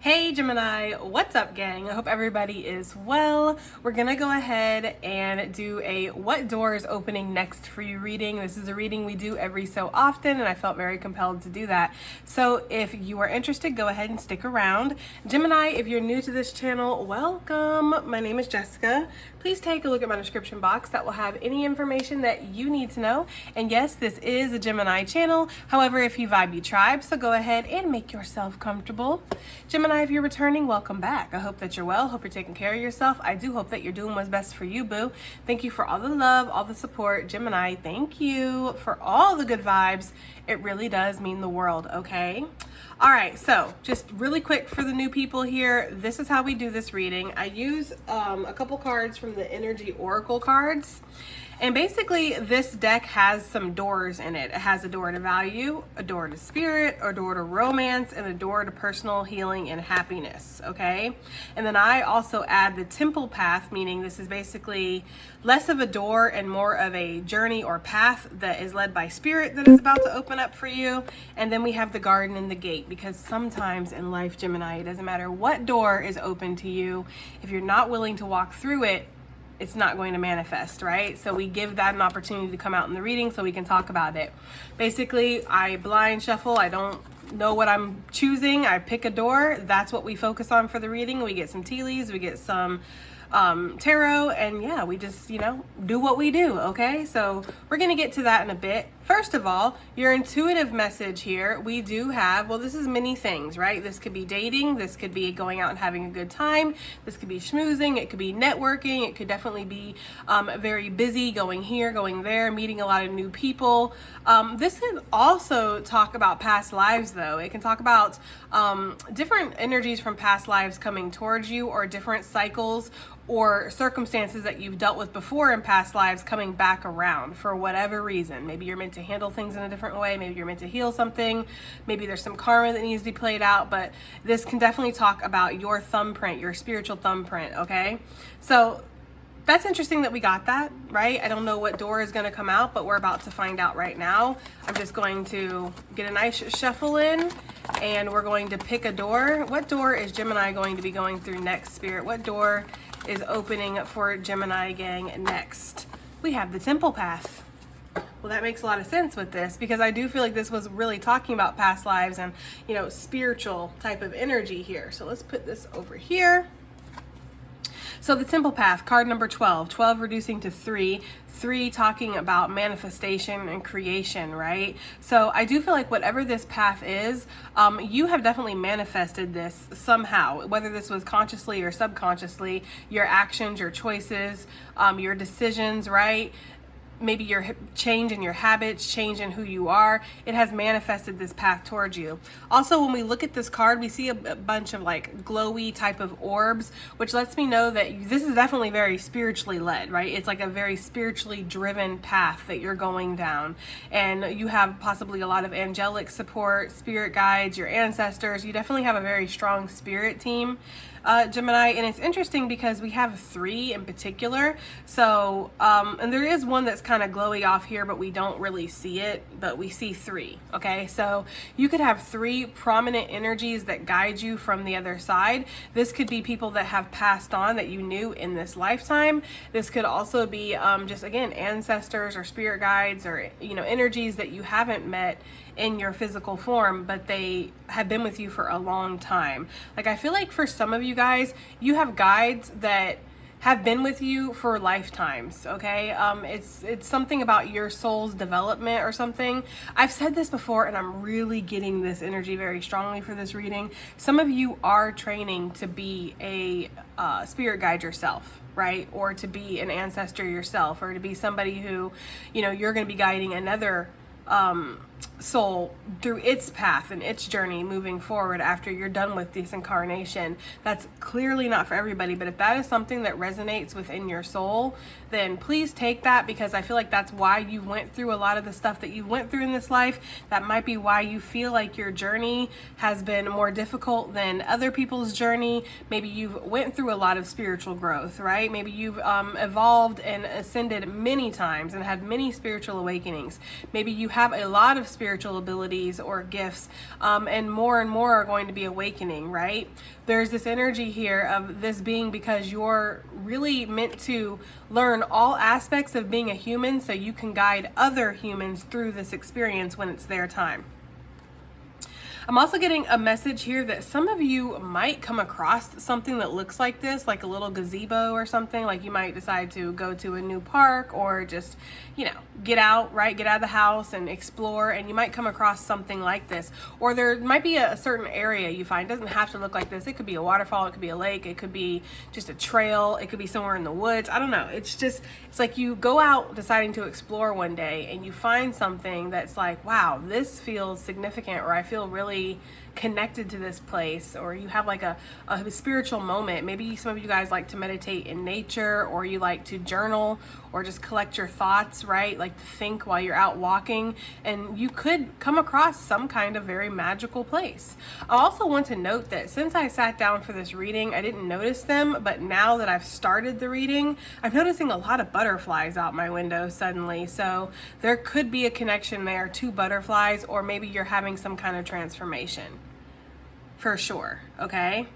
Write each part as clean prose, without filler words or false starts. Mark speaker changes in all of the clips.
Speaker 1: Hey Gemini, what's up gang? I hope everybody is well. We're gonna go ahead and do a what door is opening next for you reading. This is a reading we do every so often and I felt very compelled to do that. So if you are interested, go ahead and stick around. Gemini, if you're new to this channel, welcome. My name is Jessica. Please take a look at my description box. That will have any information that you need to know. And yes, this is a Gemini channel. However, if you vibe, you tribe, so go ahead and make yourself comfortable. Gemini, if you're returning, welcome back. I hope that you're well. Hope you're taking care of yourself. I do hope that you're doing what's best for you, boo. Thank you for all the love, all the support. Gemini, thank you for all the good vibes. It really does mean the world, okay? All right, so just really quick for the new people here, this is how we do this reading. I use a couple cards from the Energy Oracle cards. And basically, this deck has some doors in it. It has a door to value, a door to spirit, a door to romance, and a door to personal healing and happiness, okay? And then I also add the temple path, meaning this is basically less of a door and more of a journey or path that is led by spirit that is about to open up for you. And then we have the garden and the gate, because sometimes in life, Gemini, it doesn't matter what door is open to you. If you're not willing to walk through it, it's not going to manifest, right? So we give that an opportunity to come out in the reading so we can talk about it. Basically, I blind shuffle. I don't know what I'm choosing. I pick a door. That's what we focus on for the reading. We get some tea leaves, we get some tarot, and yeah, we just, do what we do, okay? So we're gonna get to that in a bit. First of all, your intuitive message here, we do have, well, this is many things, right? This could be dating, this could be going out and having a good time, this could be schmoozing, it could be networking, it could definitely be very busy, going here, going there, meeting a lot of new people. This can also talk about past lives though. It can talk about different energies from past lives coming towards you, or different cycles or circumstances that you've dealt with before in past lives coming back around for whatever reason. Maybe you're meant to handle things in a different way. Maybe you're meant to heal something. Maybe there's some karma that needs to be played out, but this can definitely talk about your thumbprint, your spiritual thumbprint, okay? So that's interesting that we got that, right? I don't know what door is going to come out, but we're about to find out right now. I'm just going to get a nice shuffle in, and we're going to pick a door. What door is Gemini going to be going through next, Spirit? What door is opening for Gemini gang next? We have the temple path. Well, that makes a lot of sense with this, because I do feel like this was really talking about past lives and, spiritual type of energy here. So let's put this over here. So the temple path, card number 12, 12 reducing to 3, 3 talking about manifestation and creation, right? So I do feel like whatever this path is, you have definitely manifested this somehow, whether this was consciously or subconsciously, your actions, your choices, your decisions, right? Maybe your change in your habits, change in who you are, it has manifested this path towards you. Also, when we look at this card, we see a bunch of like glowy type of orbs, which lets me know that this is definitely very spiritually led, right? It's like a very spiritually driven path that you're going down. And you have possibly a lot of angelic support, spirit guides, your ancestors. You definitely have a very strong spirit team, Gemini. And it's interesting because we have 3 in particular. So, and there is one that's kind of glowy off here, but we don't really see it, but we see 3, okay? So you could have 3 prominent energies that guide you from the other side. This could be people that have passed on that you knew in this lifetime. This could also be just, again, ancestors or spirit guides, or, energies that you haven't met in your physical form, but they have been with you for a long time. Like, I feel like for some of you guys, you have guides that have been with you for lifetimes, okay? It's something about your soul's development or something. I've said this before, and I'm really getting this energy very strongly for this reading. Some of you are training to be a spirit guide yourself, right? Or to be an ancestor yourself, or to be somebody who, you're going to be guiding another soul through its path and its journey moving forward after you're done with this incarnation. That's clearly not for everybody, but if that is something that resonates within your soul, then please take that, because I feel like that's why you went through a lot of the stuff that you went through in this life. That might be why you feel like your journey has been more difficult than other people's journey. Maybe you've went through a lot of spiritual growth, right? Maybe you've evolved and ascended many times and had many spiritual awakenings. Maybe you have a lot of spiritual spiritual abilities or gifts, and more are going to be awakening, right? There's this energy here of this being because you're really meant to learn all aspects of being a human so you can guide other humans through this experience when it's their time. I'm also getting a message here that some of you might come across something that looks like this, like a little gazebo or something. Like you might decide to go to a new park or just, get out, right? Get out of the house and explore, and you might come across something like this. Or there might be a certain area you find. It doesn't have to look like this. It could be a waterfall, it could be a lake, it could be just a trail, it could be somewhere in the woods. I don't know. It's like you go out deciding to explore one day and you find something that's like, wow, this feels significant, or I feel really connected to this place, or you have like a spiritual moment. Maybe some of you guys like to meditate in nature, or you like to journal, or just collect your thoughts, right? Like to think while you're out walking, and you could come across some kind of very magical place. I also want to note that since I sat down for this reading, I didn't notice them, but now that I've started the reading, I'm noticing a lot of butterflies out my window suddenly. So there could be a connection there to butterflies, or maybe you're having some kind of transformation. For sure, okay?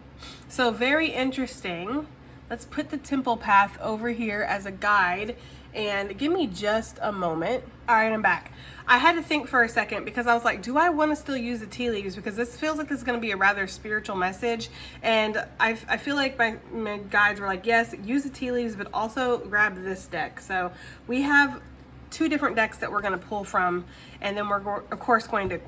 Speaker 1: So very interesting. Let's put the temple path over here as a guide, and give me just a moment. All right, I'm back. I had to think for a second because I was like, do I want to still use the tea leaves? Because this feels like this is going to be a rather spiritual message, and I feel like my guides were like, yes, use the tea leaves, but also grab this deck. So we have 2 different decks that we're going to pull from, and then we're of course going to,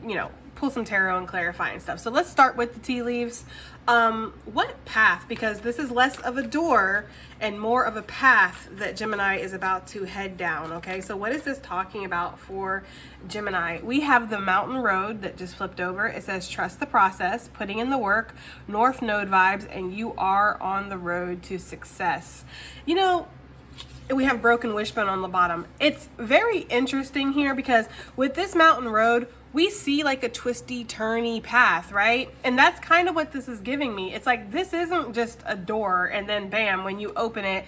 Speaker 1: pull some tarot and clarify and stuff. So let's start with the tea leaves. What path, because this is less of a door and more of a path that Gemini is about to head down, okay? So what is this talking about for Gemini? We have the mountain road that just flipped over. It says, trust the process, putting in the work, North Node vibes, and you are on the road to success. We have broken wishbone on the bottom. It's very interesting here because with this mountain road, we see like a twisty, turny path, right? And that's kind of what this is giving me. It's like, this isn't just a door and then bam, when you open it,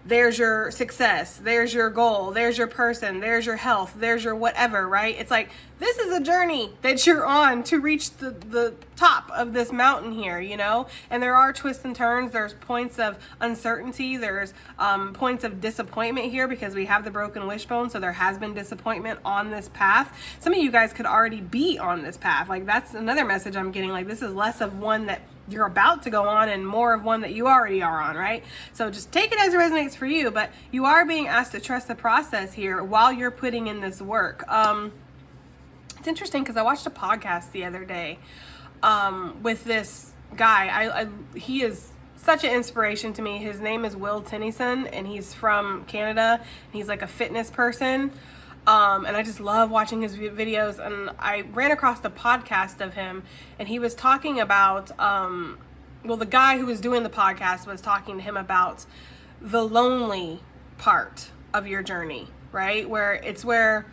Speaker 1: there's your success, there's your goal, there's your person, there's your health, there's your whatever, right? It's like, this is a journey that you're on to reach the top of this mountain here, and there are twists and turns. There's points of uncertainty. There's points of disappointment here because we have the broken wishbone. So there has been disappointment on this path. Some of you guys could already be on this path. Like, that's another message I'm getting. Like, this is less of one that you're about to go on and more of one that you already are on, right? So just take it as it resonates for you, but you are being asked to trust the process here while you're putting in this work. It's interesting because I watched a podcast the other day with this guy. He is such an inspiration to me. His name is Will Tennyson, and he's from Canada. He's like a fitness person. And I just love watching his videos, and I ran across the podcast of him, and he was talking about, the guy who was doing the podcast was talking to him about the lonely part of your journey, right? Where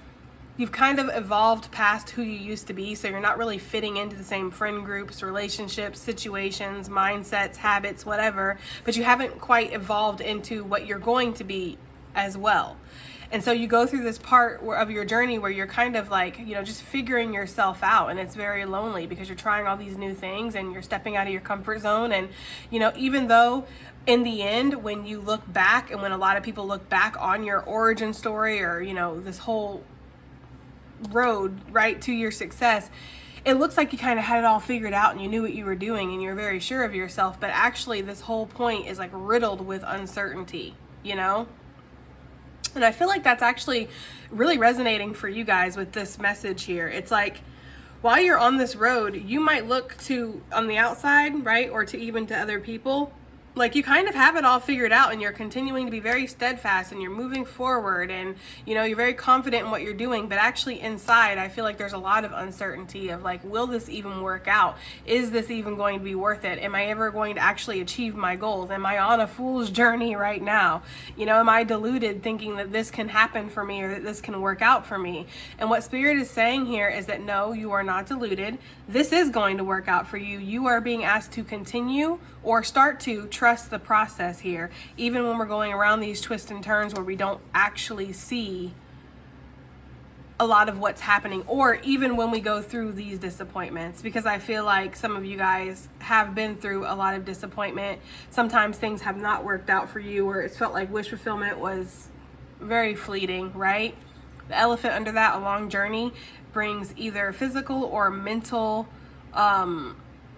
Speaker 1: you've kind of evolved past who you used to be, so you're not really fitting into the same friend groups, relationships, situations, mindsets, habits, whatever, but you haven't quite evolved into what you're going to be as well. And so you go through this part of your journey where you're kind of like, just figuring yourself out, and it's very lonely because you're trying all these new things and you're stepping out of your comfort zone. And, even though in the end, when you look back, and when a lot of people look back on your origin story, or, this whole road right to your success, it looks like you kind of had it all figured out and you knew what you were doing and you're very sure of yourself. But actually this whole point is like riddled with uncertainty, And I feel like that's actually really resonating for you guys with this message here. It's like, while you're on this road, you might look to on the outside, right? Or to even to other people, like you kind of have it all figured out, and you're continuing to be very steadfast, and you're moving forward, and you're very confident in what you're doing. But actually inside, I feel like there's a lot of uncertainty of like, will this even work out? Is this even going to be worth it? Am I ever going to actually achieve my goals? Am I on a fool's journey right now? Am I deluded thinking that this can happen for me, or that this can work out for me? And what Spirit is saying here is that no, you are not deluded. This is going to work out for you. You are being asked to continue or start to trust the process here, even when we're going around these twists and turns where we don't actually see a lot of what's happening, or even when we go through these disappointments, because I feel like some of you guys have been through a lot of disappointment. Sometimes things have not worked out for you, or it's felt like wish fulfillment was very fleeting, right? The elephant under that, a long journey, brings either physical or mental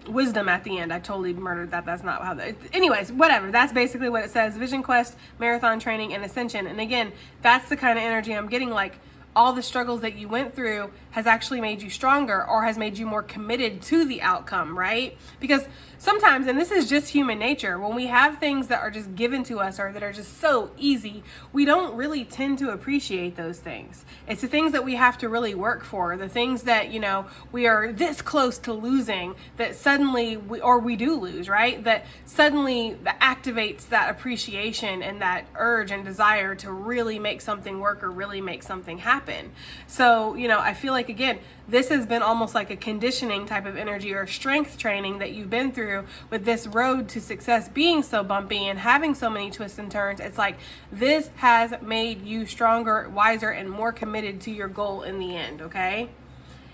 Speaker 1: wisdom at the end. I totally murdered that. That's not how that... Anyways, whatever. That's basically what it says. Vision quest, marathon training, and ascension. And again, that's the kind of energy I'm getting. Like, all the struggles that you went through has actually made you stronger, or has made you more committed to the outcome, right? Because sometimes, and this is just human nature, when we have things that are just given to us or that are just so easy, we don't really tend to appreciate those things. It's the things that we have to really work for, the things that, you know, we are this close to losing, that suddenly we do lose, right? That suddenly that activates that appreciation and that urge and desire to really make something work or really make something happen. So, you know, I feel like, again, this has been almost like a conditioning type of energy or strength training that you've been through with this road to success being so bumpy and having so many twists and turns. It's like this has made you stronger, wiser, and more committed to your goal in the end, okay?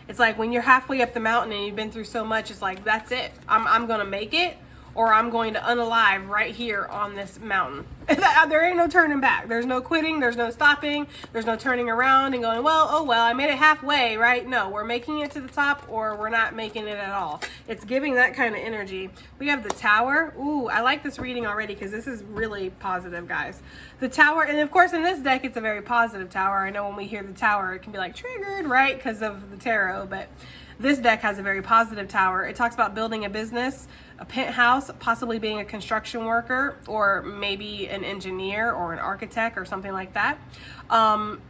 Speaker 1: It's like when you're halfway up the mountain and you've been through so much, it's like, that's it. I'm going to make it, or I'm going to unalive right here on this mountain. There ain't no turning back. There's no quitting. There's no stopping. There's no turning around and going, well, oh, well, I made it halfway, right? No, we're making it to the top, or we're not making it at all. It's giving that kind of energy. We have the Tower. Ooh, I like this reading already because this is really positive, guys. The Tower, and of course in this deck, it's a very positive Tower. I know when we hear the Tower, it can be like triggered, right? Because of the tarot, but this deck has a very positive Tower. It talks about building a business, a penthouse, possibly being a construction worker, or maybe an engineer or an architect or something like that.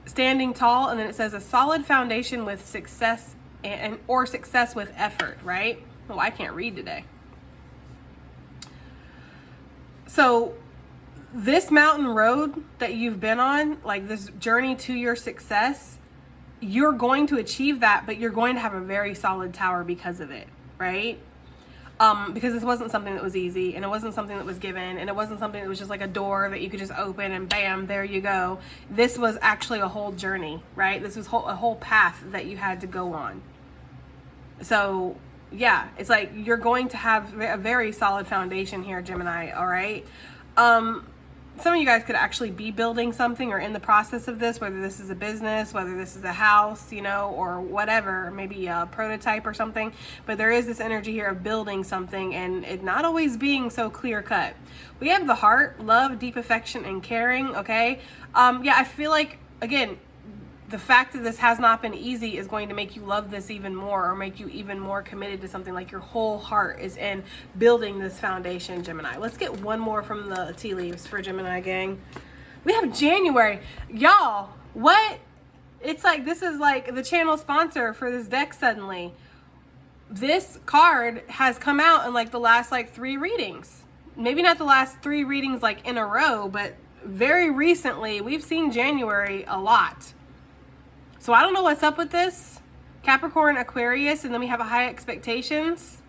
Speaker 1: Standing tall, and then it says a solid foundation with success or success with effort, right? Oh, I can't read today. So this mountain road that you've been on, like this journey to your success, you're going to achieve that, but you're going to have a very solid tower because of it, right? Because this wasn't something that was easy, and it wasn't something that was given, and it wasn't something that was just like a door that you could just open and bam, there you go. This was actually a whole journey, right? This was a whole path that you had to go on. So yeah, it's like you're going to have a very solid foundation here, Gemini, all right? Some of you guys could actually be building something or in the process of this, whether this is a business, whether this is a house, you know, or whatever, maybe a prototype or something. But there is this energy here of building something and it not always being so clear cut. We have the Heart, love, deep affection, and caring, okay? Yeah, I feel like, again, the fact that this has not been easy is going to make you love this even more, or make you even more committed to something. Like your whole heart is in building this foundation, Gemini. Let's get one more from the tea leaves for Gemini gang. We have January. Y'all, what? It's like this is like the channel sponsor for this deck suddenly. This card has come out in like the last like 3 readings. Maybe not the last 3 readings like in a row, but very recently we've seen January a lot. So I don't know what's up with this. Capricorn, Aquarius, and then we have a high expectations.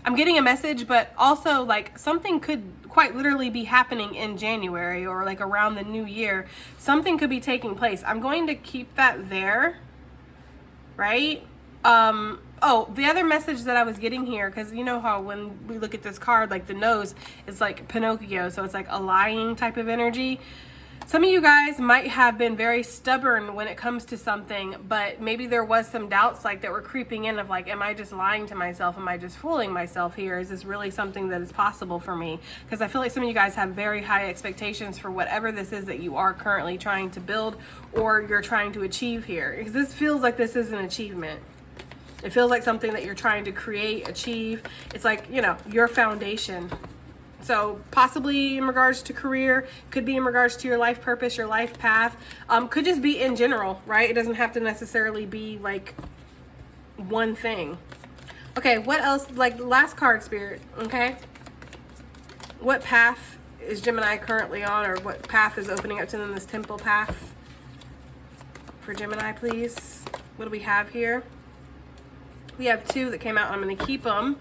Speaker 1: I'm getting a message, but also like something could quite literally be happening in January or like around the new year. Something could be taking place. I'm going to keep that there, right? Oh, the other message that I was getting here, because you know how when we look at this card, like the nose is like Pinocchio, so it's like a lying type of energy. Some of you guys might have been very stubborn when it comes to something, but maybe there was some doubts like that were creeping in of like, am I just lying to myself? Am I just fooling myself here? Is this really something that is possible for me? Because I feel like some of you guys have very high expectations for whatever this is that you are currently trying to build or you're trying to achieve here. Because this feels like this is an achievement. It feels like something that you're trying to create, achieve. It's like, you know, your foundation. So possibly in regards to career, could be in regards to your life purpose, your life path, could just be in general, right? It doesn't have to necessarily be like one thing. Okay, what else? Like last card, Spirit, okay? What path is Gemini currently on, or what path is opening up to them, this temple path for Gemini, please? What do we have here? We have 2 that came out. I'm going to keep them.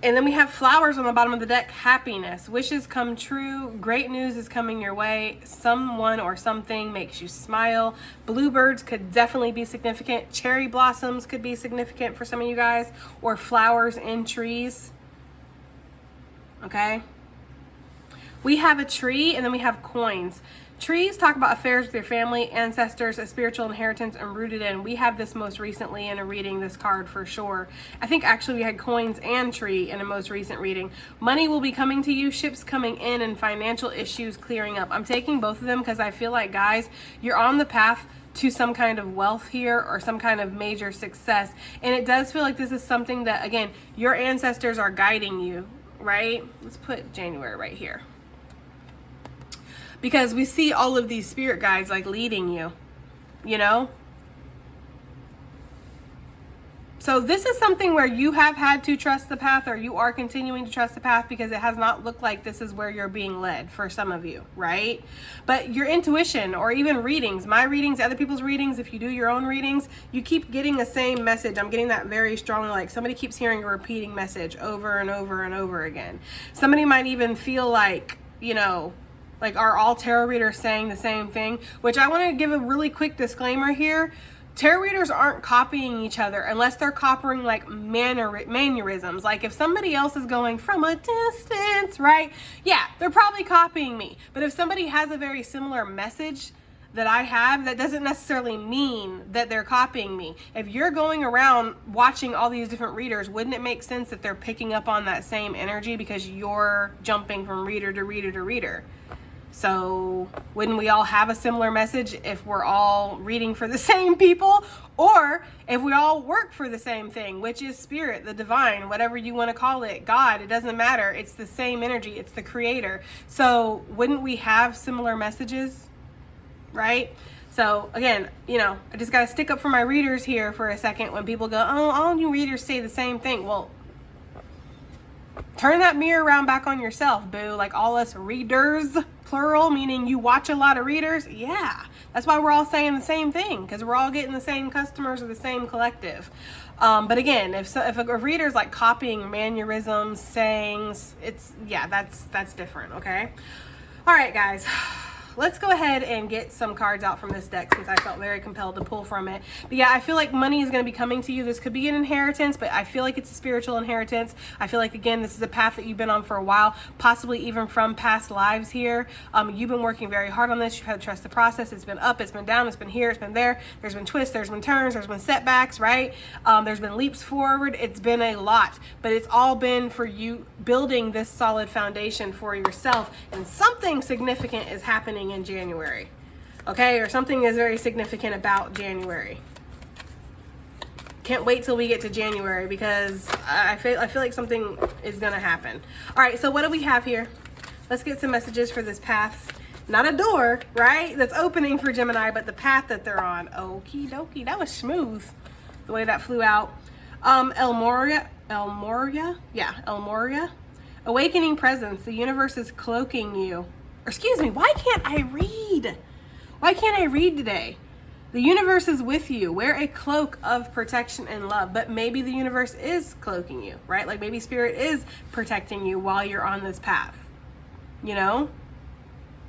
Speaker 1: And then we have flowers on the bottom of the deck. Happiness. Wishes come true. Great news is coming your way. Someone or something makes you smile. Bluebirds could definitely be significant. Cherry blossoms could be significant for some of you guys. Or flowers in trees. Okay. We have a tree, and then we have coins. Trees talk about affairs with your family, ancestors, a spiritual inheritance, and rooted in. We have this most recently in a reading, this card for sure. I think actually we had coins and tree in a most recent reading. Money will be coming to you, ships coming in, and financial issues clearing up. I'm taking both of them because I feel like, guys, you're on the path to some kind of wealth here or some kind of major success. And it does feel like this is something that, again, your ancestors are guiding you, right? Let's put January right here. Because we see all of these spirit guides like leading you, you know? So this is something where you have had to trust the path, or you are continuing to trust the path, because it has not looked like this is where you're being led for some of you, right? But your intuition, or even readings, my readings, other people's readings, if you do your own readings, you keep getting the same message. I'm getting that very strongly, like somebody keeps hearing a repeating message over and over and over again. Somebody might even feel like, you know, like, are all tarot readers saying the same thing? Which I want to give a really quick disclaimer here. Tarot readers aren't copying each other unless they're copying like mannerisms. Like if somebody else is going from a distance, right? Yeah, they're probably copying me. But if somebody has a very similar message that I have, that doesn't necessarily mean that they're copying me. If you're going around watching all these different readers, wouldn't it make sense that they're picking up on that same energy because you're jumping from reader to reader to reader? So wouldn't we all have a similar message if we're all reading for the same people, or if we all work for the same thing, which is spirit, the divine, whatever you want to call it, God, it doesn't matter. It's the same energy. It's the creator. So wouldn't we have similar messages, right? So again, you know, I just got to stick up for my readers here for a second when people go, oh, all you readers say the same thing. Well, turn that mirror around back on yourself, boo. Like all us readers, plural, meaning you watch a lot of readers. Yeah, that's why we're all saying the same thing, because we're all getting the same customers or the same collective. But again, if a reader's like copying mannerisms, sayings, it's, yeah, that's different, okay? All right, guys. Let's go ahead and get some cards out from this deck since I felt very compelled to pull from it. But yeah, I feel like money is going to be coming to you. This could be an inheritance, but I feel like it's a spiritual inheritance. I feel like, again, this is a path that you've been on for a while, possibly even from past lives here. You've been working very hard on this. You've had to trust the process. It's been up, it's been down, it's been here, it's been there. There's been twists, there's been turns, there's been setbacks, right? There's been leaps forward. It's been a lot, but it's all been for you building this solid foundation for yourself, and something significant is happening in January, okay? Or something is very significant about January. Can't wait till we get to January because I feel like something is gonna happen. All right, so what do we have here? Let's get some messages for this path. Not a door, right? That's opening for Gemini, but the path that they're on. Okie dokie. That was smooth, the way that flew out. El Moria. Awakening presence. The universe is cloaking you. Excuse me, why can't I read? Why can't I read today? The universe is with you. Wear a cloak of protection and love. But maybe the universe is cloaking you, right? Like maybe spirit is protecting you while you're on this path, you know?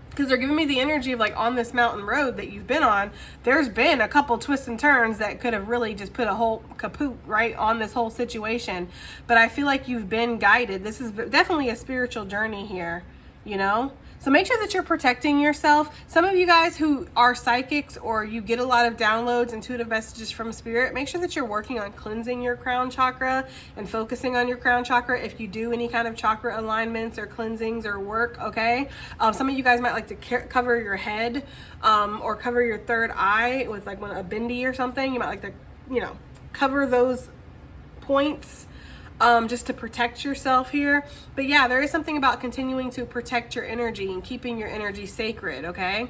Speaker 1: Because they're giving me the energy of like on this mountain road that you've been on, there's been a couple twists and turns that could have really just put a whole kaput, right, on this whole situation. But I feel like you've been guided. This is definitely a spiritual journey here, you know? So make sure that you're protecting yourself. Some of you guys who are psychics or you get a lot of downloads, intuitive messages from spirit, make sure that you're working on cleansing your crown chakra and focusing on your crown chakra if you do any kind of chakra alignments or cleansings or work, okay? Some of you guys might like to cover your head or cover your third eye with like a bindi or something. You might like to, you know, cover those points just to protect yourself here. But yeah, there is something about continuing to protect your energy and keeping your energy sacred, okay?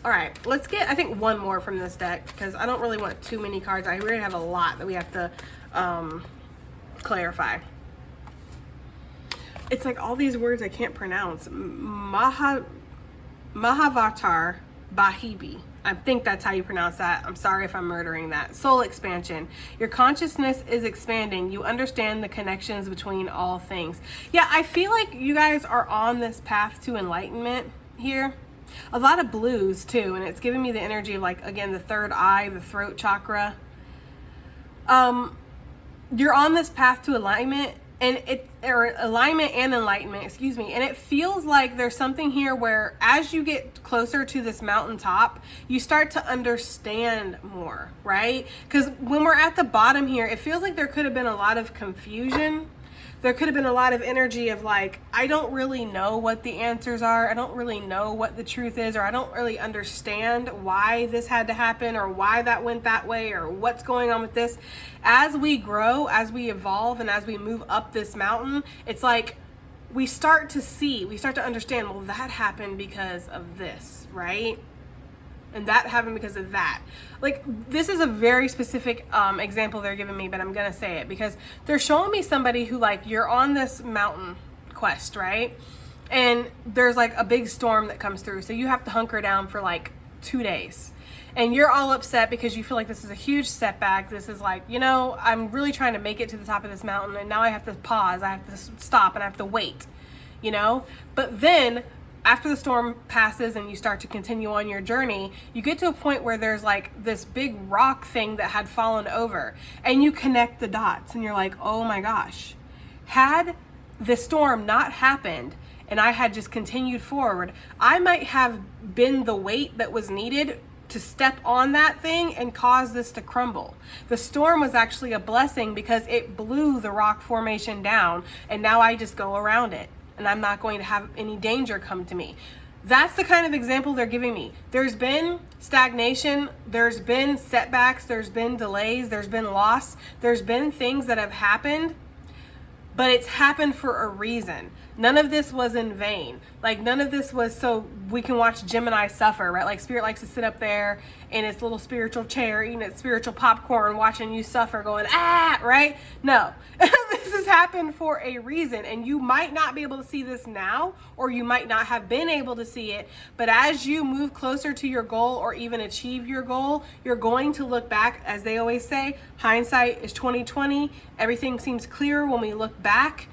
Speaker 1: All right, let's get, I think, one more from this deck because I don't really want too many cards. I really have a lot that we have to clarify. It's like all these words I can't pronounce. Mahavatar Bahibi. I think that's how you pronounce that. I'm sorry if I'm murdering that. Soul expansion. Your consciousness is expanding. You understand the connections between all things. Yeah, I feel like you guys are on this path to enlightenment here. A lot of blues too, and it's giving me the energy of, like, again, the third eye, the throat chakra. You're on this path to alignment, and alignment and enlightenment, excuse me. And it feels like there's something here where as you get closer to this mountaintop, you start to understand more, right? Because when we're at the bottom here, it feels like there could have been a lot of confusion. There could have been a lot of energy of, like, I don't really know what the answers are. I don't really know what the truth is, or I don't really understand why this had to happen, or why that went that way, or what's going on with this. As we grow, as we evolve, and as we move up this mountain, it's like we start to understand, well, that happened because of this, right? And that happened because of that. Like, this is a very specific example they're giving me, but I'm gonna say it because they're showing me somebody who, like, you're on this mountain quest, right? And there's like a big storm that comes through, so you have to hunker down for like 2 days. And you're all upset because you feel like this is a huge setback. This is like, you know, I'm really trying to make it to the top of this mountain, and now I have to pause, I have to stop, and I have to wait, you know? But then after the storm passes and you start to continue on your journey, you get to a point where there's like this big rock thing that had fallen over, and you connect the dots, and you're like, oh my gosh, had the storm not happened and I had just continued forward, I might have been the weight that was needed to step on that thing and cause this to crumble. The storm was actually a blessing because it blew the rock formation down, and now I just go around it, and I'm not going to have any danger come to me. That's the kind of example they're giving me. There's been stagnation, there's been setbacks, there's been delays, there's been loss, there's been things that have happened, but it's happened for a reason. None of this was in vain. Like, none of this was so we can watch Gemini suffer, right? Like, Spirit likes to sit up there in its little spiritual chair, eating its spiritual popcorn, watching you suffer, going, ah, right? No, this has happened for a reason. And you might not be able to see this now, or you might not have been able to see it. But as you move closer to your goal, or even achieve your goal, you're going to look back, as they always say, hindsight is 20/20. Everything seems clearer when we look back.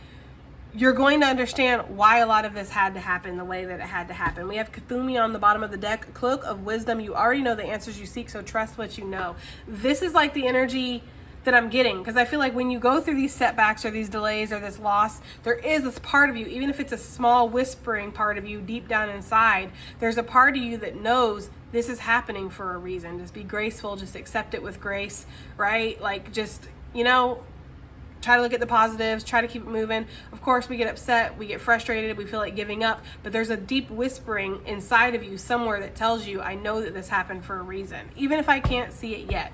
Speaker 1: You're going to understand why a lot of this had to happen the way that it had to happen. We have Cthulhu on the bottom of the deck, Cloak of Wisdom. You already know the answers you seek, so trust what you know. This is like the energy that I'm getting, because I feel like when you go through these setbacks or these delays or this loss, there is this part of you, even if it's a small whispering part of you deep down inside, there's a part of you that knows this is happening for a reason. Just be graceful, just accept it with grace, right? Like, just, you know, try to look at the positives, try to keep it moving. Of course, we get upset, we get frustrated, we feel like giving up, but there's a deep whispering inside of you somewhere that tells you, I know that this happened for a reason, even if I can't see it yet.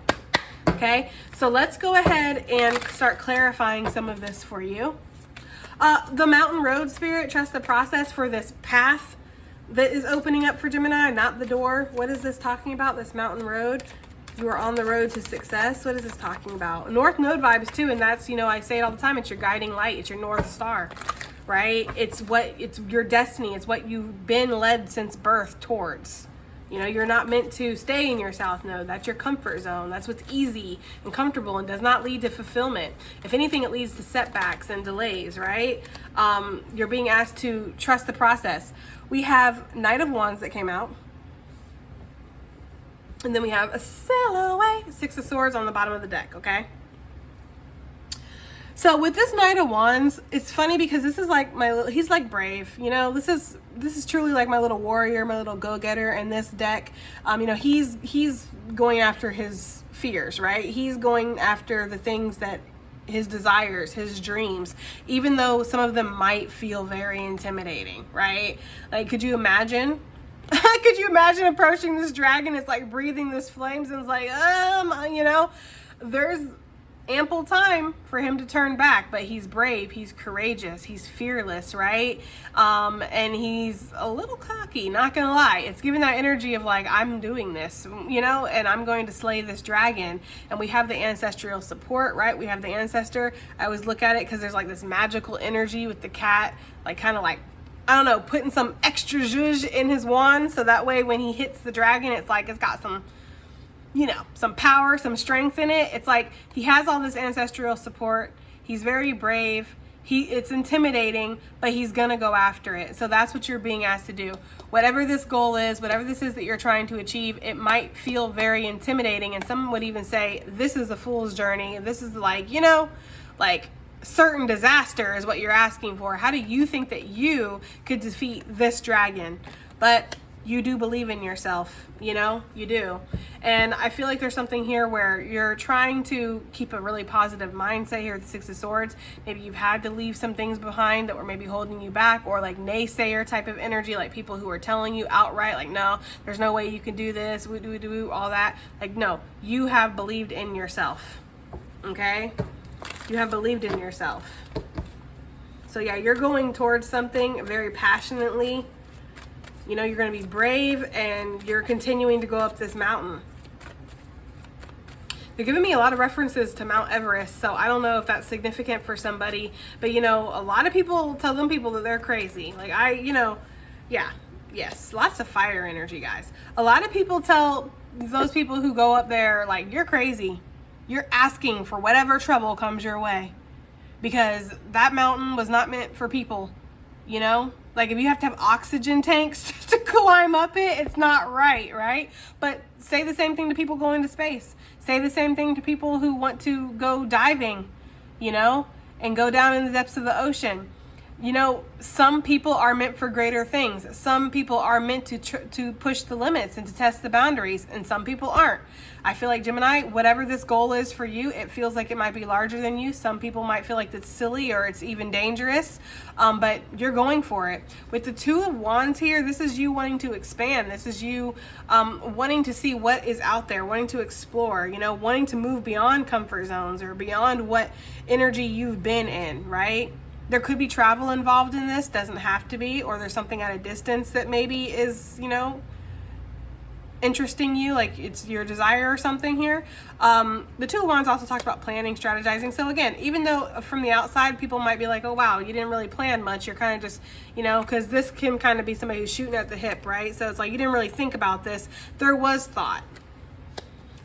Speaker 1: Okay, so let's go ahead and start clarifying some of this for you. The mountain road, Spirit, trust the process for this path that is opening up for Gemini, not the door. What is this talking about, this mountain road? You are on the road to success. What is this talking about? North Node vibes too, and that's, you know, I say it all the time, it's your guiding light, it's your North Star, right? It's your destiny, it's what you've been led since birth towards. You know, you're not meant to stay in your South Node. That's your comfort zone. That's what's easy and comfortable and does not lead to fulfillment. If anything, it leads to setbacks and delays, right? You're being asked to trust the process. We have Knight of Wands that came out. And then we have a sail away, Six of Swords on the bottom of the deck, okay? So with this Knight of Wands, it's funny because this is like he's like brave, you know, this is truly like my little warrior, my little go-getter in this deck. You know, he's going after his fears, right? He's going after the things that his desires, his dreams, even though some of them might feel very intimidating, right? Like, could you imagine? Could you imagine approaching this dragon? It's like breathing this flames, and it's like, you know, there's ample time for him to turn back, but he's brave, he's courageous, he's fearless, right? And he's a little cocky, not gonna lie. It's giving that energy of like, I'm doing this, you know, and I'm going to slay this dragon. And we have the ancestral support, right? We have the ancestor. I always look at it because there's like this magical energy with the cat, like kind of like, I don't know, putting some extra zhuzh in his wand, so that way when he hits the dragon, it's like it's got some, you know, some power, some strength in it. It's like he has all this ancestral support. He's very brave. It's intimidating, but he's gonna go after it. So that's what you're being asked to do. Whatever this goal is, whatever this is that you're trying to achieve, it might feel very intimidating, and some would even say this is a fool's journey. This is like, you know, like certain disaster is what you're asking for. How do you think that you could defeat this dragon? But you do believe in yourself, you know, you do. And I feel like there's something here where you're trying to keep a really positive mindset here with the Six of Swords. Maybe you've had to leave some things behind that were maybe holding you back, or like naysayer type of energy, like people who are telling you outright, like, no, there's no way you can do this, all that. Like, no, you have believed in yourself, okay? You have believed in yourself. So yeah, you're going towards something very passionately. You know, you're going to be brave, and you're continuing to go up this mountain. They're giving me a lot of references to Mount Everest, so I don't know if that's significant for somebody. But, you know, a lot of people tell them people that they're crazy. Like, yes, lots of fire energy, guys. A lot of people tell those people who go up there, like, you're crazy. You're asking for whatever trouble comes your way. Because that mountain was not meant for people, you know? Like, if you have to have oxygen tanks to climb up it, it's not right? But say the same thing to people going to space. Say the same thing to people who want to go diving, you know, and go down in the depths of the ocean. You know, some people are meant for greater things. Some people are meant to push the limits and to test the boundaries, and some people aren't. I feel like, Gemini, whatever this goal is for you, it feels like it might be larger than you. Some people might feel like it's silly or it's even dangerous, but you're going for it. With the Two of Wands here, this is you wanting to expand. This is you wanting to see what is out there, wanting to explore, you know, wanting to move beyond comfort zones or beyond what energy you've been in, right? There could be travel involved in this, doesn't have to be, or there's something at a distance that maybe is, you know, interesting you, like it's your desire or something here. The Two of Wands also talks about planning, strategizing. So again, even though from the outside people might be like, oh wow, you didn't really plan much, you're kind of just, you know, because this can kind of be somebody who's shooting at the hip, right? So it's like you didn't really think about this. There was thought.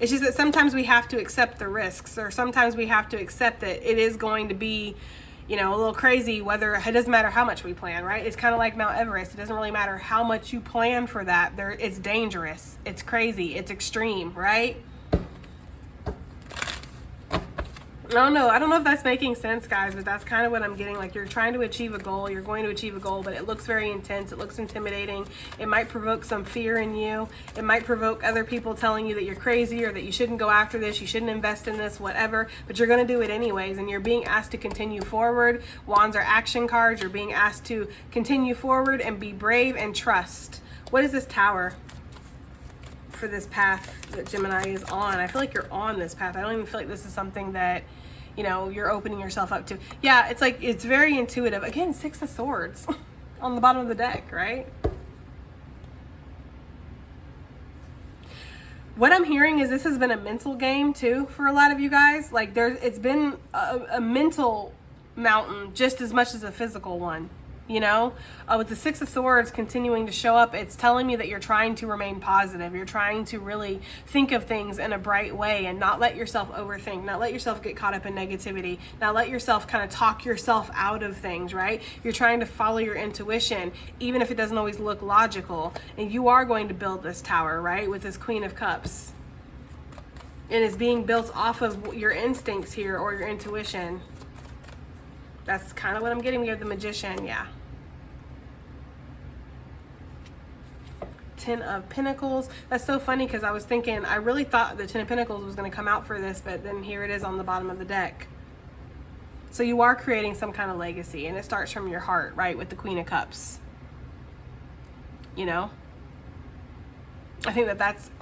Speaker 1: It's just that sometimes we have to accept the risks, or sometimes we have to accept that it is going to be, you know, a little crazy, whether it doesn't matter how much we plan, right? It's kind of like Mount Everest. It doesn't really matter how much you plan for that. It's dangerous. It's crazy. It's extreme, right? I don't know if that's making sense, guys, but that's kind of what I'm getting. Like, you're trying to achieve a goal. You're going to achieve a goal, but it looks very intense. It looks intimidating. It might provoke some fear in you. It might provoke other people telling you that you're crazy or that you shouldn't go after this, you shouldn't invest in this, whatever, but you're going to do it anyways, and you're being asked to continue forward. Wands are action cards. You're being asked to continue forward and be brave and trust. What is this Tower for this path that Gemini is on? I feel like you're on this path. I don't even feel like this is something that, you know, you're opening yourself up to. Yeah, it's like, it's very intuitive. Again, Six of Swords on the bottom of the deck, right? What I'm hearing is this has been a mental game too for a lot of you guys. Like, it's been a mental mountain just as much as a physical one. You know, with the Six of Swords continuing to show up, it's telling me that you're trying to remain positive. You're trying to really think of things in a bright way and not let yourself overthink, not let yourself get caught up in negativity, not let yourself kind of talk yourself out of things, right? You're trying to follow your intuition, even if it doesn't always look logical. And you are going to build this tower, right, with this Queen of Cups. And it's being built off of your instincts here, or your intuition. That's kind of what I'm getting. We have the Magician, yeah. Ten of Pentacles. That's so funny because I was thinking, I really thought the Ten of Pentacles was going to come out for this, but then here it is on the bottom of the deck. So you are creating some kind of legacy, and it starts from your heart, right, with the Queen of Cups. You know? I think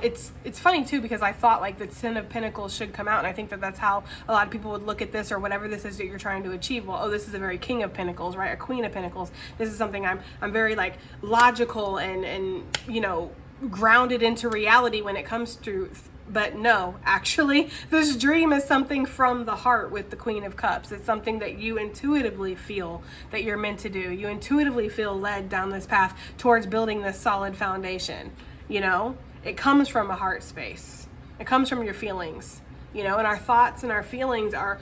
Speaker 1: it's funny too, because I thought like the Ten of Pentacles should come out, and I think that that's how a lot of people would look at this, or whatever this is that you're trying to achieve. Well, oh, this is a very King of Pentacles, right? A Queen of Pentacles. This is something I'm very like logical and you know, grounded into reality when it comes to But no, actually, this dream is something from the heart with the Queen of Cups. It's something that you intuitively feel that you're meant to do. You intuitively feel led down this path towards building this solid foundation. You know, it comes from a heart space. It comes from your feelings, you know, and our thoughts and our feelings are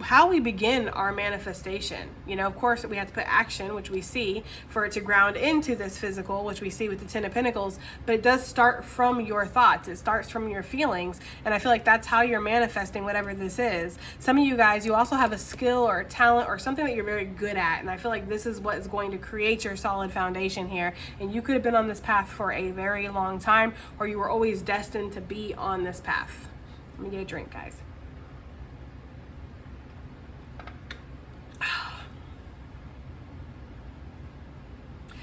Speaker 1: how we begin our manifestation. You know, of course, we have to put action, which we see, for it to ground into this physical, which we see with the Ten of Pentacles, but it does start from your thoughts. It starts from your feelings, and I feel like that's how you're manifesting whatever this is. Some of you guys, you also have a skill or a talent or something that you're very good at, and I feel like this is what is going to create your solid foundation here, and you could have been on this path for a very long time, or you were always destined to be on this path. Let me get a drink, guys.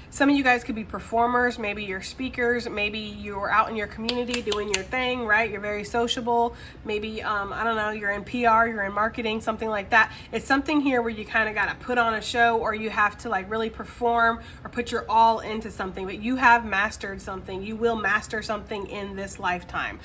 Speaker 1: Some of you guys could be performers, maybe you're speakers, maybe you're out in your community doing your thing, right? You're very sociable. Maybe, I don't know, you're in PR, you're in marketing, something like that. It's something here where you kind of got to put on a show, or you have to like really perform or put your all into something, but you have mastered something. You will master something in this lifetime.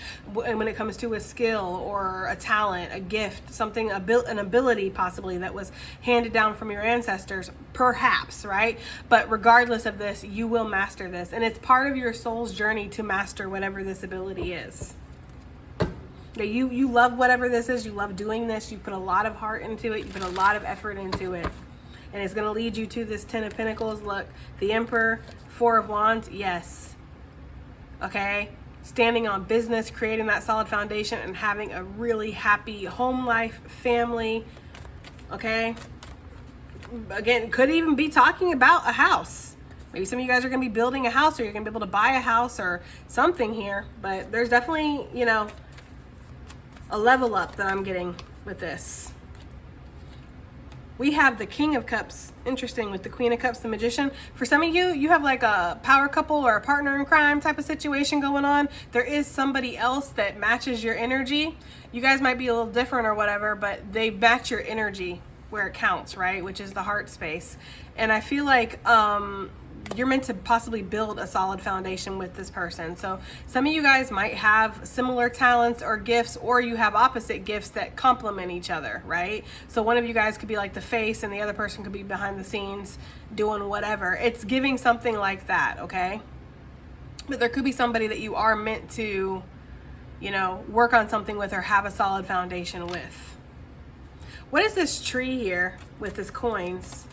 Speaker 1: And when it comes to a skill or a talent, a gift, something, an ability possibly that was handed down from your ancestors, perhaps, right? But regardless of this, you will master this, and it's part of your soul's journey to master whatever this ability is. That you love whatever this is, you love doing this, you put a lot of heart into it, you put a lot of effort into it, and it's going to lead you to this Ten of Pentacles. Look, the Emperor, Four of Wands, yes, okay, standing on business, creating that solid foundation, and having a really happy home life, family, okay. Again, could even be talking about a house. Maybe some of you guys are going to be building a house, or you're going to be able to buy a house or something here. But there's definitely, you know, a level up that I'm getting with this. We have the King of Cups, interesting, with the Queen of Cups, the Magician. For some of you, you have like a power couple or a partner in crime type of situation going on. There is somebody else that matches your energy. You guys might be a little different or whatever, but they match your energy where it counts, right? Which is the heart space. And I feel like you're meant to possibly build a solid foundation with this person. So some of you guys might have similar talents or gifts, or you have opposite gifts that complement each other, right? So one of you guys could be like the face, and the other person could be behind the scenes doing whatever. It's giving something like that, okay? But there could be somebody that you are meant to, you know, work on something with or have a solid foundation with. What is this tree here with this coins?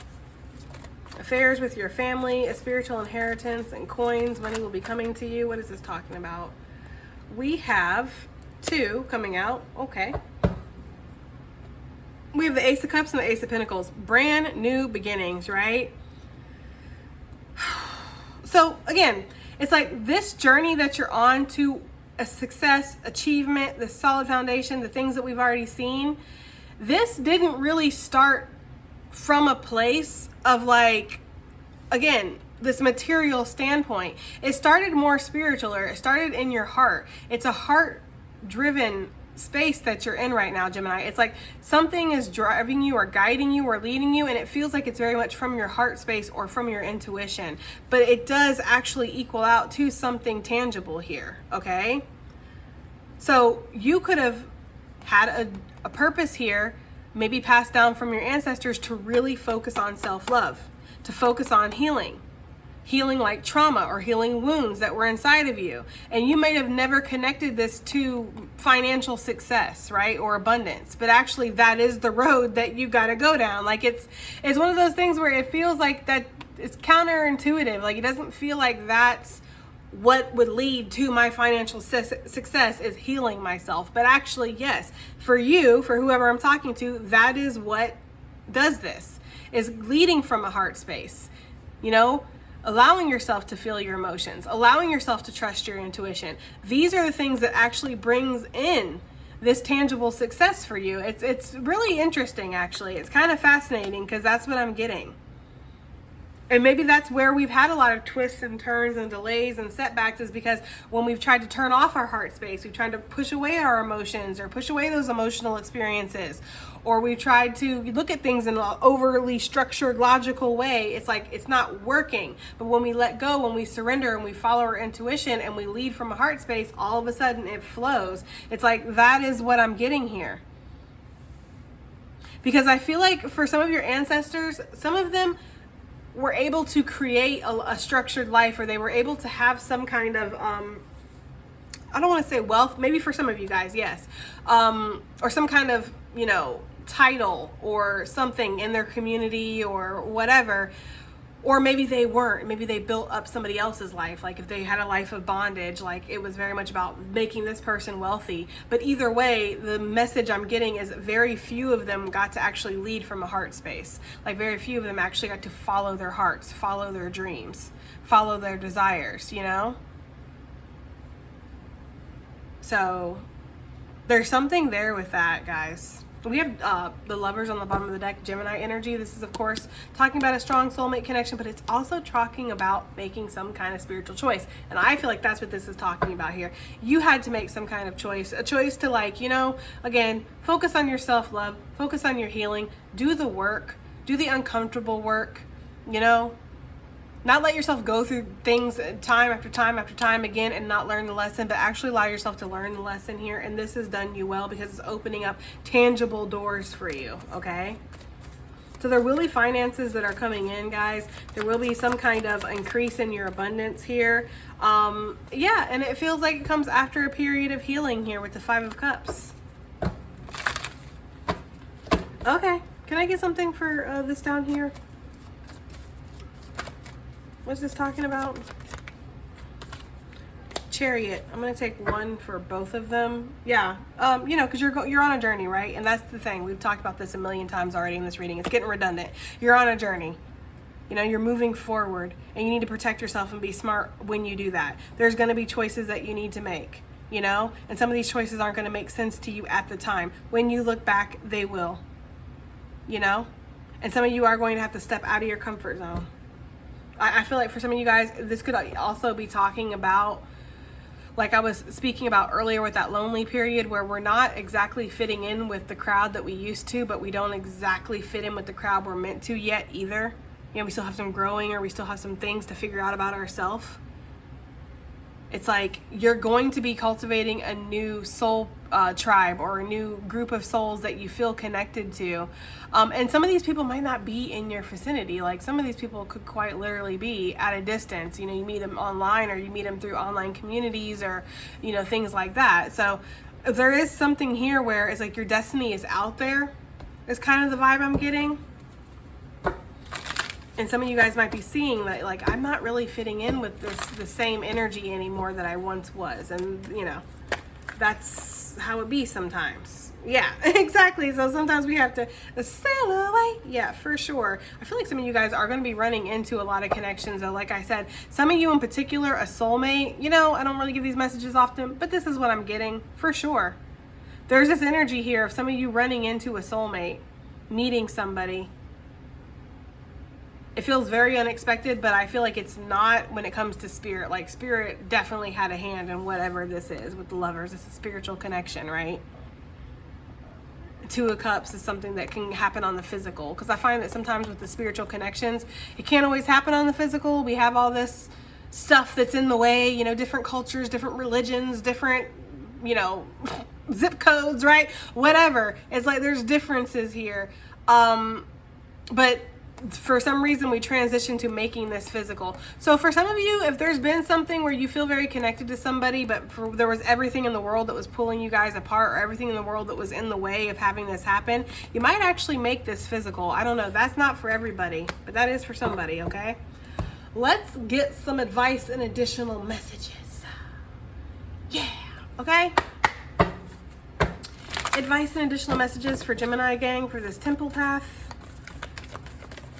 Speaker 1: Affairs with your family, a spiritual inheritance, and coins. Money will be coming to you. What is this talking about? We have two coming out. Okay. We have the Ace of Cups and the Ace of Pentacles. Brand new beginnings, right? So again, it's like this journey that you're on to a success, achievement, the solid foundation, the things that we've already seen. This didn't really start from a place of like, again, this material standpoint. It started more spiritual, or it started in your heart. It's a heart-driven space that you're in right now, Gemini. It's like something is driving you or guiding you or leading you, and it feels like it's very much from your heart space or from your intuition. But it does actually equal out to something tangible here, okay? So you could have had a purpose here, maybe passed down from your ancestors, to really focus on self-love, to focus on healing like trauma or healing wounds that were inside of you. And you may have never connected this to financial success, right? Or abundance, but actually that is the road that you got to go down. Like it's one of those things where it feels like that it's counterintuitive. Like it doesn't feel like that's what would lead to my financial success, is healing myself. But actually, yes, for you, for whoever I'm talking to, that is what does this, is leading from a heart space, you know, allowing yourself to feel your emotions, allowing yourself to trust your intuition. These are the things that actually brings in this tangible success for you. It's really interesting, actually. It's kind of fascinating because that's what I'm getting. And maybe that's where we've had a lot of twists and turns and delays and setbacks, is because when we've tried to turn off our heart space, we've tried to push away our emotions or push away those emotional experiences, or we've tried to look at things in an overly structured, logical way. It's like it's not working. But when we let go, when we surrender and we follow our intuition and we lead from a heart space, all of a sudden it flows. It's like, that is what I'm getting here. Because I feel like for some of your ancestors, some of them were able to create a structured life, or they were able to have some kind of, I don't want to say wealth, maybe for some of you guys, yes, or some kind of, title or something in their community or whatever. Or maybe they weren't. Maybe they built up somebody else's life. Like if they had a life of bondage, like it was very much about making this person wealthy. But either way, the message I'm getting is very few of them got to actually lead from a heart space. Like very few of them actually got to follow their hearts, follow their dreams, follow their desires, So there's something there with that, guys. We have the Lovers on the bottom of the deck, Gemini energy. This is, of course, talking about a strong soulmate connection, but it's also talking about making some kind of spiritual choice. And I feel like that's what this is talking about here. You had to make some kind of choice, a choice to again, focus on your self-love, focus on your healing, do the work, do the uncomfortable work, Not let yourself go through things time after time after time again and not learn the lesson, but actually allow yourself to learn the lesson here. And this has done you well because it's opening up tangible doors for you, okay? So there will be finances that are coming in, guys. There will be some kind of increase in your abundance here. Yeah, and it feels like it comes after a period of healing here with the Five of Cups. Okay, can I get something for this down here? What's this talking about? Chariot. I'm going to take one for both of them. Yeah. Because you're on a journey, right? And that's the thing. We've talked about this a million times already in this reading. It's getting redundant. You're on a journey. You're moving forward, and you need to protect yourself and be smart when you do that. There's going to be choices that you need to make, and some of these choices aren't going to make sense to you at the time. When you look back, they will, and some of you are going to have to step out of your comfort zone. I feel like for some of you guys, this could also be talking about, like I was speaking about earlier with that lonely period, where we're not exactly fitting in with the crowd that we used to, but we don't exactly fit in with the crowd we're meant to yet either. We still have some growing, or we still have some things to figure out about ourselves. It's like you're going to be cultivating a new soul tribe, or a new group of souls that you feel connected to. And some of these people might not be in your vicinity. Like some of these people could quite literally be at a distance. You meet them online, or you meet them through online communities, or, things like that. So there is something here where it's like your destiny is out there, is kind of the vibe I'm getting. And some of you guys might be seeing that, like, I'm not really fitting in with the same energy anymore that I once was. And, that's how it be sometimes. Yeah, exactly. So sometimes we have to sail away. Yeah, for sure. I feel like some of you guys are going to be running into a lot of connections. Though, like I said, some of you in particular, a soulmate, I don't really give these messages often, but this is what I'm getting for sure. There's this energy here of some of you running into a soulmate, meeting somebody. It feels very unexpected, but I feel like it's not when it comes to spirit. Like spirit definitely had a hand in whatever this is with the Lovers. It's a spiritual connection, right? Two of Cups is something that can happen on the physical, because I find that sometimes with the spiritual connections, it can't always happen on the physical. We have all this stuff that's in the way, different cultures, different religions, different, zip codes, right? Whatever. It's like there's differences here. But for some reason we transition to making this physical. So for some of you, if there's been something where you feel very connected to somebody, but there was everything in the world that was pulling you guys apart, or everything in the world that was in the way of having this happen, you might actually make this physical. I don't know. That's not for everybody, but that is for somebody, okay? Let's get some advice and additional messages. Yeah, okay? Advice and additional messages for Gemini gang for this temple path.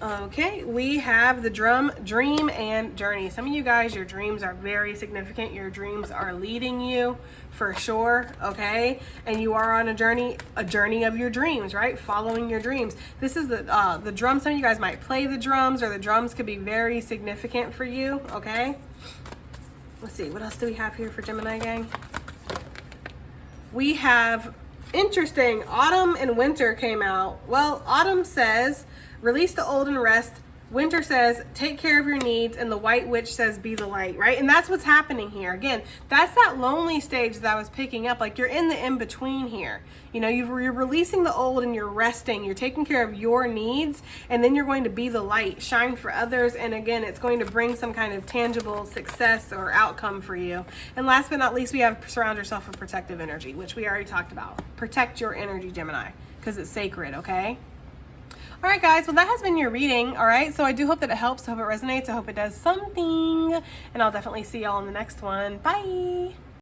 Speaker 1: Okay, we have the dream and journey. Some of you guys, your dreams are very significant. Your dreams are leading you for sure, okay? And you are on a journey of your dreams, right? Following your dreams. This is the drum. Some of you guys might play the drums, or the drums could be very significant for you, okay? Let's see, what else do we have here for Gemini gang? We have, interesting, autumn and winter came out. Well, autumn says, release the old and rest. Winter says, take care of your needs. And the white witch says, be the light, right? And that's what's happening here. Again, that's that lonely stage that I was picking up. Like, you're in the in-between here. You know, you're releasing the old and you're resting. You're taking care of your needs. And then you're going to be the light, shine for others. And again, it's going to bring some kind of tangible success or outcome for you. And last but not least, we have surround yourself with protective energy, which we already talked about. Protect your energy, Gemini, because it's sacred, okay? All right, guys, well, that has been your reading, all right? So I do hope that it helps. I hope it resonates. I hope it does something. And I'll definitely see y'all in the next one. Bye.